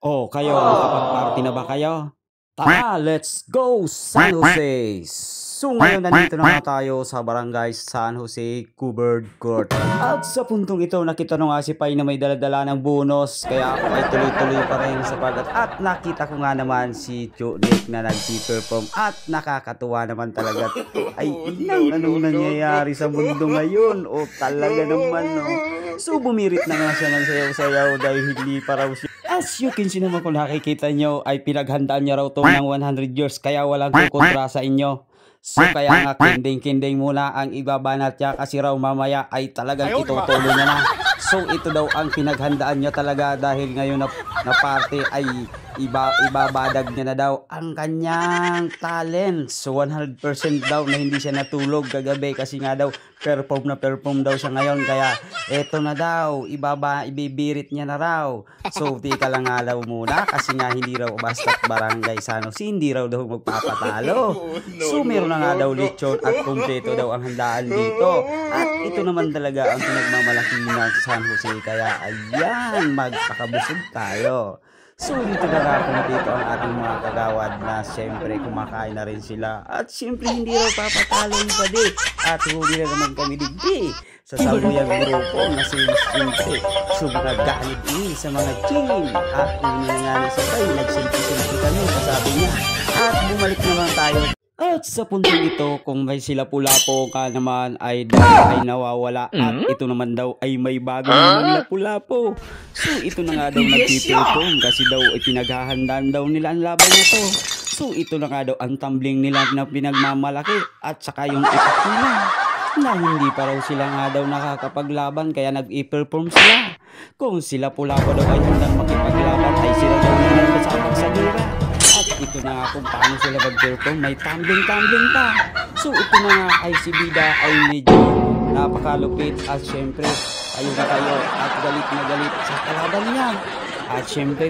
Oh, kayo, nakapag-party na ba kayo? Tara, let's go San Jose! So ngayon nandito na nga tayo sa Barangay San Jose, Covered Court. At sa puntong ito, nakita nyo nga si Pai na may daladala ng bonus. Kaya ako ay tuloy-tuloy pa rin sapagat. At nakita ko nga naman si Chunik na nag-perform. At nakakatuwa naman talaga. Ay, inang anong nangyayari sa mundo ngayon? O talaga naman, no? So bumirit na nga siya ng sayaw-sayaw dahil hindi pa raw siya. As you can see naman kung nakikita nyo ay pinaghandaan niya raw to ng 100 years kaya walang kukontra sa inyo. So kaya nga kinding-kinding muna ang ibabanat niya kasi raw mamaya ay talagang itutuloy niya na. So ito daw ang pinaghandaan niya talaga dahil ngayon na party ay ibabadag niya na daw ang kanyang talent. So 100% daw na hindi siya natulog kagabi kasi nga daw perform daw siya ngayon kaya eto na daw ibibirit niya na raw. So tika lang nga daw muna kasi nga hindi raw basta't Barangay San Jose hindi raw daw magpapatalo. So meron na nga daw lechon at kumpleto daw ang handaan dito at ito naman talaga ang pinagmamalaki ng San Jose kaya ayan magpakabusog tayo. So dito na nga dito ang ating mga kagawad na siyempre kumakain na rin sila at siyempre hindi raw papatalo ni Padi at huli na naman kami digdi sa sabuyang grupo na siyempre sumagamit ini sa mga team at hindi nga nasabay nagsilpi-silpi kami kasabi niya at bumalik naman tayo. At sa puntong ito, kung may sila Lapu-Lapu ka naman ay dahil ay nawawala at ito naman daw ay may bagong Lapu-Lapu. So ito na nga daw nagtitipon kasi daw ay pinaghahandaan daw nila ang laban na to. So ito na nga daw ang tumbling nila na pinagmamalaki at saka yung itak nila na hindi pa raw sila nga daw nakakapaglaban kaya nag-i-perform sila. Kung sila Lapu-Lapu daw ay handang makipaglaban ay sila daw naman kasabang sa gira. At ito na nga kung paano sila mag-perform, may tumbling pa. So ito na nga ay si Bida ay medyo napakalupit at syempre ayun na kayo at galit na galit sa kalaban niya. At syempre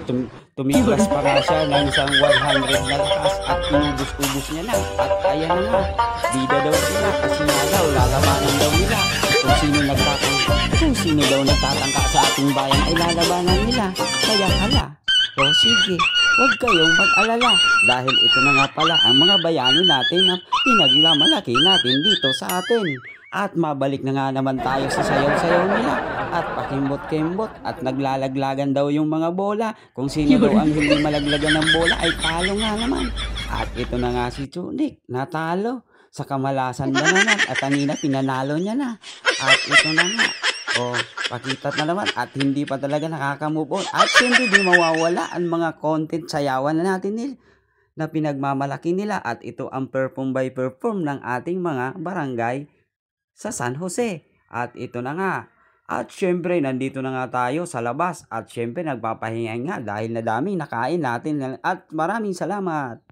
tumibas pa nga siya ng isang 100 na lakas at inubos-ubos niya na. At ayan na nga, Bida daw sila kasi nga daw lalabanan daw nila. Kung sino daw nagtatangka sa ating bayan ay lalabanan nila. Kaya hala. O sige, huwag kayong mag-alala dahil ito na nga pala ang mga bayani natin na pinagmamalaki natin dito sa atin. At mabalik na nga naman tayo sa sayaw-sayaw nila at pakimbot-kimbot at naglalaglagan daw yung mga bola. Kung sino daw ang hindi malaglagan ng bola ay talo nga naman. At ito na nga si Chunik, natalo sa kamalasan na naman at kanina pinanalo niya na. At ito na nga. O, pakita na naman at hindi pa talaga nakaka-move on. At hindi din mawawala ang mga content sayawan na natin na pinagmamalaki nila. At ito ang perform by perform ng ating mga barangay sa San Jose. At ito na nga. At syempre, nandito na nga tayo sa labas. At syempre, nagpapahinga nga dahil nadaming nakain natin. At maraming salamat.